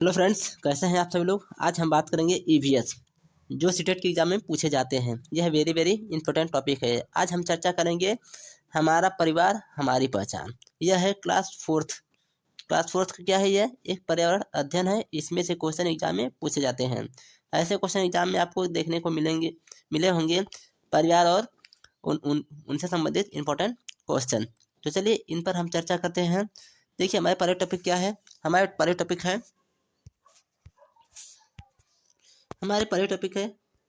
Hello friends, कैसे हैं आप सभी लोग। आज हम बात करेंगे ईवीएस जो सीटेट के एग्जाम में पूछे जाते हैं। यह वेरी वेरी इंपॉर्टेंट टॉपिक है। आज हम चर्चा करेंगे हमारा परिवार हमारी पहचान। यह है क्लास फोर्थ का क्या है, यह एक पर्यावरण अध्ययन है। इसमें से क्वेश्चन एग्जाम में पूछे जाते हैं। ऐसे क्वेश्चन एग्जाम में आपको देखने को मिले होंगे परिवार और उनसे संबंधित इंपॉर्टेंट क्वेश्चन। तो चलिए इन पर हम चर्चा करते हैं। देखिए हमारे पहले टॉपिक क्या है। हमारे पहले टॉपिक है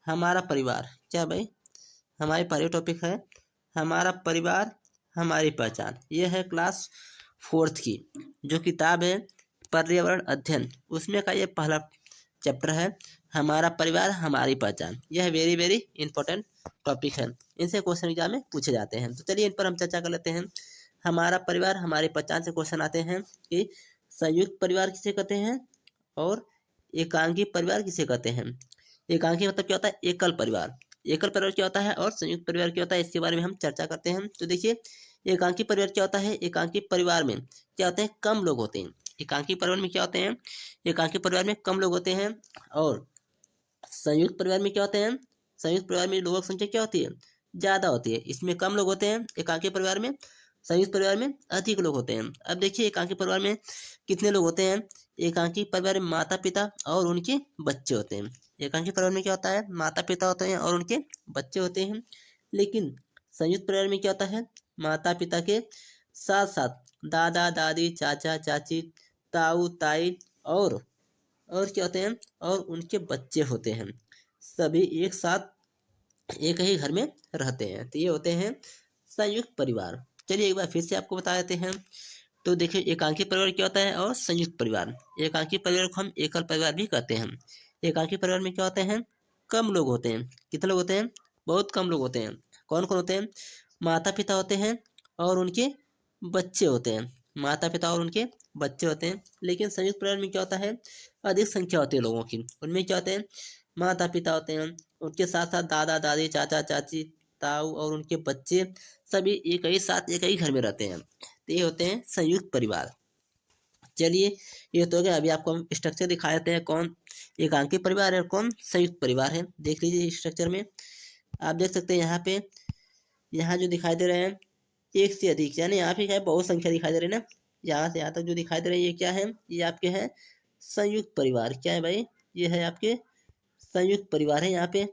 हमारा परिवार। क्या भाई, हमारे पहले टॉपिक है हमारा परिवार हमारी पहचान। यह है क्लास फोर्थ की जो किताब है पर्यावरण अध्ययन, उसमें का ये पहला चैप्टर है हमारा परिवार हमारी पहचान। यह वेरी वेरी इंपॉर्टेंट टॉपिक है। इनसे क्वेश्चन एग्जाम में पूछे जाते हैं। तो चलिए इन पर हम चर्चा कर लेते हैं। हमारा परिवार हमारी पहचान से क्वेश्चन आते हैं कि संयुक्त परिवार किसे कहते हैं और एकांकी परिवार किसे कहते हैं। एकांकी मतलब क्या होता है, एकल परिवार। एकल परिवार क्या होता है और संयुक्त परिवार क्या होता है, इसके बारे में हम चर्चा करते हैं। तो देखिए एकांकी परिवार क्या होता है। एकांकी परिवार में क्या होते हैं, कम लोग होते हैं। एकांकी परिवार में क्या होते हैं, एकांकी परिवार में कम लोग होते हैं। और संयुक्त परिवार में क्या होते हैं, संयुक्त परिवार में लोगों की संख्या क्या होती है, ज्यादा होती है। इसमें कम लोग होते हैं एकांकी परिवार में, संयुक्त परिवार में अधिक लोग होते हैं। अब देखिए एकांकी परिवार में कितने लोग होते हैं। एकांकी परिवार में माता पिता और उनके बच्चे होते हैं। एकांकी परिवार में क्या होता है, माता पिता होते हैं और उनके बच्चे होते हैं। लेकिन संयुक्त परिवार में क्या होता है, माता पिता के साथ साथ दादा दादी चाचा चाची ताऊ ताई और क्या होते हैं, और उनके बच्चे होते हैं। सभी एक साथ एक ही घर में रहते हैं। तो ये होते हैं संयुक्त परिवार। चलिए एक बार फिर से आपको बता देते हैं। तो देखिए एकांकी परिवार क्या होता है और संयुक्त परिवार। एकांकी परिवार को हम एकल परिवार भी कहते हैं। एकांकी परिवार में क्या होते हैं, कम लोग होते हैं। कितने लोग होते हैं, बहुत कम लोग होते हैं। कौन कौन होते हैं, माता पिता होते हैं और उनके बच्चे होते हैं। माता पिता और उनके बच्चे होते हैं। लेकिन संयुक्त परिवार में क्या होता है, अधिक संख्या होती है लोगों की। उनमें क्या होते हैं, माता पिता होते हैं, उनके साथ साथ दादा दादी चाचा चाची ताऊ और उनके बच्चे सभी एक ही साथ एक ही घर में रहते हैं। तो ये होते हैं संयुक्त परिवार। चलिए ये तो हो गया। अभी आपको हम स्ट्रक्चर दिखा देते हैं, कौन एकांकी परिवार है और कौन संयुक्त परिवार है। देख लीजिए स्ट्रक्चर में आप देख सकते हैं यहाँ पे, यहाँ जो दिखाई दे रहे हैं एक से अधिक, यानी यहाँ पे क्या है, बहुत संख्या दिखाई दे रही है ना। यहाँ से यहाँ तक जो दिखाई दे रहे हैं ये क्या है, ये आपके हैं संयुक्त परिवार। क्या है भाई, ये है आपके संयुक्त परिवार है यहाँ पे।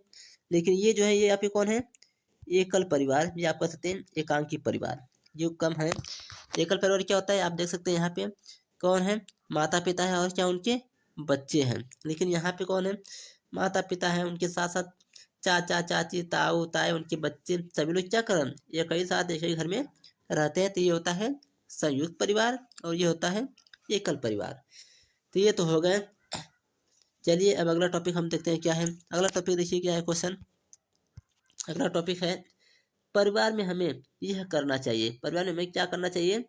लेकिन ये जो है ये यहाँ पे कौन है, एकल परिवार, ये आप कह सकते हैं एकांकी परिवार जो कम है। एकल परिवार क्या होता है, आप देख सकते हैं यहाँ पे कौन है, माता पिता है और क्या उनके बच्चे हैं। लेकिन यहाँ पे कौन है, माता पिता है, उनके साथ साथ चाचा चाची ताऊ ताए उनके बच्चे, सभी लोग क्या करें, एक ही साथ एक ही घर में रहते हैं। तो ये होता है संयुक्त परिवार और ये होता है एकल परिवार। तो ये तो हो गए। चलिए अब अगला टॉपिक हम देखते हैं क्या है। अगला टॉपिक देखिए क्या है क्वेश्चन। अगला टॉपिक है परिवार में हमें यह करना चाहिए। परिवार में हमें क्या करना चाहिए,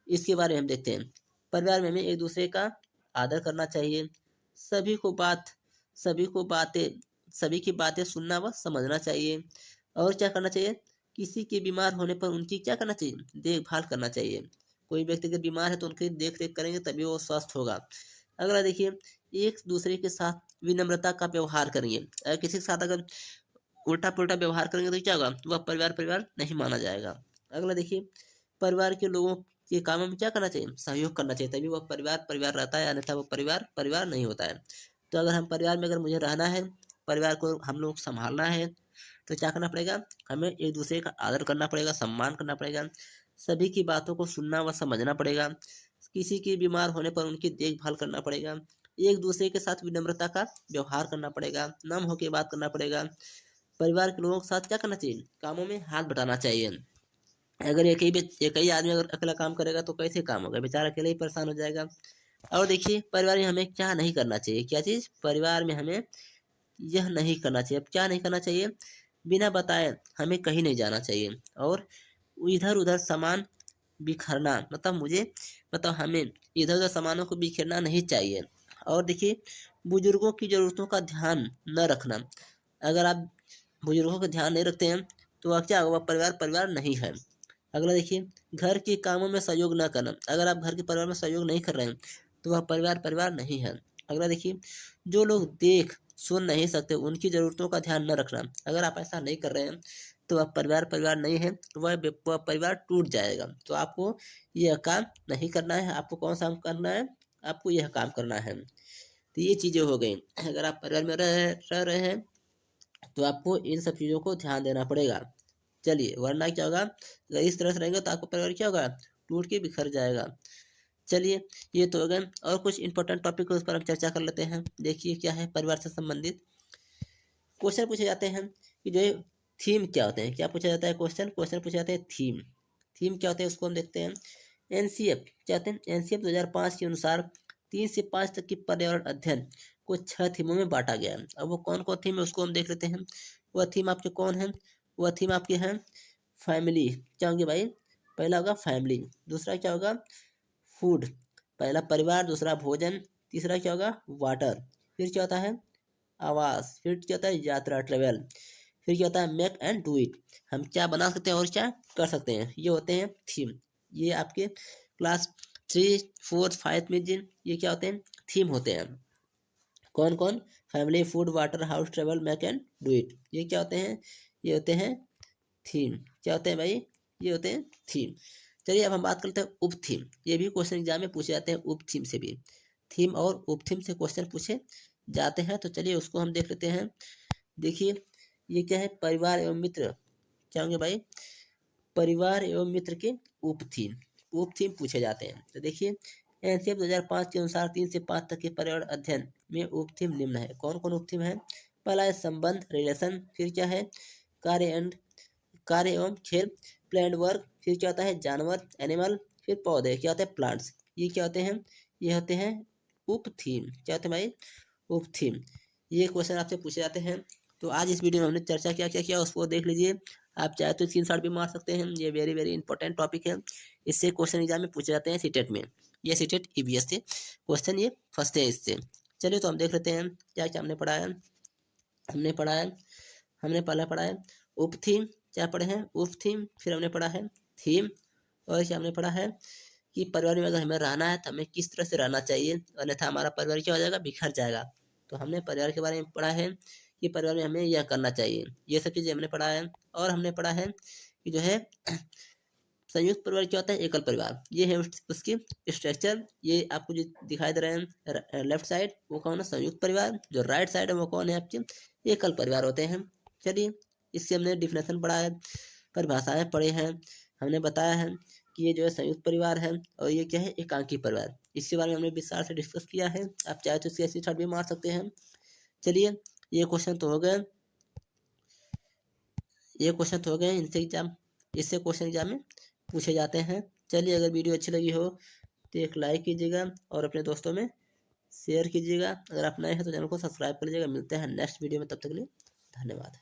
इसके बारे में हम देखते हैं। परिवार में हमें एक दूसरे का आदर करना चाहिए। सभी को बात सभी को बातें सभी की बातें सुनना व समझना चाहिए। और क्या करना चाहिए, किसी के बीमार होने पर उनकी क्या करना चाहिए, देखभाल करना चाहिए। कोई व्यक्ति अगर बीमार है तो उनकी देख रेख करेंगे तभी वो स्वस्थ होगा। अगला देखिए, एक दूसरे के साथ विनम्रता का व्यवहार करेंगे। अगर किसी के साथ अगर उल्टा पुल्टा व्यवहार करेंगे तो क्या होगा, वह परिवार परिवार नहीं माना जाएगा। अगला देखिए, परिवार के लोगों के कामों में क्या करना चाहिए, सहयोग करना चाहिए, तभी वह परिवार परिवार रहता है, अन्यथा वो परिवार परिवार नहीं होता है। तो अगर हम परिवार में अगर मुझे रहना है, परिवार को हम लोग संभालना है, तो क्या करना पड़ेगा, हमें एक दूसरे का आदर करना पड़ेगा, सम्मान करना पड़ेगा, सभी की बातों को सुनना व समझना पड़ेगा, किसी की बीमार होने पर उनकी देखभाल करना पड़ेगा, एक दूसरे के साथ विनम्रता का व्यवहार करना पड़ेगा, नम होकर बात करना पड़ेगा। परिवार के लोगों के साथ क्या करना चाहिए, कामों में हाथ बटाना चाहिए। अगर एक ही आदमी अगर अकेला काम करेगा तो कैसे काम होगा, बेचारा अकेले ही परेशान हो जाएगा। और देखिए परिवार में हमें क्या नहीं करना चाहिए, क्या चीज़, परिवार में हमें यह नहीं करना चाहिए। अब क्या नहीं करना चाहिए, बिना बताए हमें कहीं नहीं जाना चाहिए। और इधर उधर सामान बिखरना, मतलब हमें इधर उधर सामानों को बिखेरना नहीं चाहिए। और देखिए बुजुर्गों की ज़रूरतों का ध्यान न रखना। अगर आप बुजुर्गों का ध्यान नहीं रखते हैं तो वह क्या होगा, परिवार परिवार नहीं है। अगला देखिए, घर के कामों में सहयोग न करना। अगर आप घर के परिवार में सहयोग नहीं कर रहे हैं तो वह परिवार परिवार नहीं है। अगला देखिए, जो लोग देख सुन नहीं सकते उनकी ज़रूरतों का ध्यान न रखना। अगर आप ऐसा नहीं कर रहे हैं तो वह परिवार नहीं है, तो वह परिवार टूट जाएगा। तो आपको यह काम नहीं करना है। आपको कौन सा काम करना है? आपको यह काम करना है। तो ये चीज़ें हो गई। अगर आप परिवार में रह रहे हैं तो आपको इन सब चीज़ों को ध्यान देना पड़ेगा। चलिए, वरना क्या होगा, अगर इस तरह से रहेंगे तो आपका परिवार क्या होगा, टूट के बिखर जाएगा। चलिए, ये तो हो गए। और कुछ इंपॉर्टेंट टॉपिक उस पर हम चर्चा कर लेते हैं। देखिए क्या है, परिवार से संबंधित क्वेश्चन पूछे जाते हैं कि जो थीम क्या होते हैं। क्या पूछा जाता है क्वेश्चन पूछे जाते हैं थीम। थीम क्या होते हैं उसको हम देखते हैं। एनसीएफ क्या होते हैं? एनसीएफ 2005 के अनुसार 3 से 5 तक की पर्यावरण अध्ययन को 6 थीमों में बांटा गया है। अब वो कौन कौन थीम है उसको हम देख लेते हैं। वह थीम आपके कौन है? वह थीम आपके हैं फैमिली। क्या होंगे भाई? पहला होगा फैमिली, दूसरा क्या होगा फूड, पहला परिवार, दूसरा भोजन, तीसरा क्या होगा वाटर, फिर क्या होता है आवास, फिर क्या होता है यात्रा ट्रेवल, फिर क्या होता है मेक एंड डू इट, हम क्या बना सकते हैं और क्या कर सकते हैं। ये होते हैं थीम। ये आपके क्लास 3, 4, 5 में जिन ये क्या होते हैं थीम होते हैं। कौन कौन? Family, food, water, house, travel, make and do it. ये क्या होते हैं? ये होते हैं थीम। क्या होते हैं भाई? ये होते हैं थीम। चलिए अब हम बात करते हैं उप थीम। ये भी क्वेश्चन एग्जाम में पूछे जाते हैं। उप थीम से भी, थीम और उप थीम से क्वेश्चन पूछे जाते हैं। तो चलिए उसको हम देख लेते हैं। देखिए ये क्या है, परिवार एवं मित्र। क्या होंगे भाई? परिवार एवं मित्र के उप थीम, उप थीम पूछे जाते हैं। तो देखिए एनसीएफ 2005 के अनुसार 3 से 5 तक के पर्यावरण अध्ययन में उप थीम निम्न है। कौन कौन उप थीम है? पहला है संबंध रिलेशन, फिर क्या है कार्य एवं खेल, प्लांट वर्क, फिर क्या होता है जानवर एनिमल, फिर पौधे क्या होते हैं प्लांट्स। ये क्या होते हैं? ये होते हैं उप थीम। क्या होते हैं भाई? उप थीम। ये क्वेश्चन आपसे पूछे जाते हैं। तो आज इस वीडियो में हमने चर्चा क्या क्या किया उसको देख लीजिए। आप चाहे तो स्क्रीनशॉट भी मार सकते हैं। ये वेरी वेरी इंपॉर्टेंट टॉपिक है। इससे क्वेश्चन एग्जाम में पूछे जाते हैं सीटेट में। ये सीटेट ईवीएस से क्वेश्चन ये फंसते हैं इससे। चलिए तो हम देख लेते हैं क्या क्या हमने पढ़ा है। हमने पहला पढ़ा है उप थीम। क्या पढ़े हैं? उप थीम। फिर हमने पढ़ा है थीम। और क्या हमने पढ़ा है कि परिवार में अगर हमें रहना है तो हमें किस तरह से रहना चाहिए, अन्यथा हमारा परिवार क्या हो जाएगा, बिखर जाएगा। तो हमने परिवार के बारे में पढ़ा है कि परिवार में हमें यह करना चाहिए। ये सब चीज़ें हमने पढ़ा है। और हमने पढ़ा है कि जो है संयुक्त परिवार क्या होता है, एकल परिवार। ये है उसकी स्ट्रक्चर। ये आपको जो दिखाई दे रहे हैं लेफ्ट साइड वो कौन है, संयुक्त परिवार। जो राइट साइड है वो कौन है, आपके एकल परिवार होते हैं। चलिए इससे हमने डिफिनेशन पढ़ा है, परिभाषाएं पढ़े हैं। हमने बताया है कि ये जो है संयुक्त परिवार है और ये क्या है एकांकी परिवार। इसके बारे में हमने विस्तार से डिस्कस किया है। आप चाहे तो इसके स्क्रीनशॉट भी मार सकते हैं। चलिए ये क्वेश्चन तो हो गए, इससे क्वेश्चन एग्जाम में पूछे जाते हैं। चलिए अगर वीडियो अच्छी लगी हो तो एक लाइक कीजिएगा और अपने दोस्तों में शेयर कीजिएगा। अगर आप नए हैं तो चैनल को सब्सक्राइब कर लीजिएगा। मिलते हैं नेक्स्ट वीडियो में, तब तक के लिए धन्यवाद।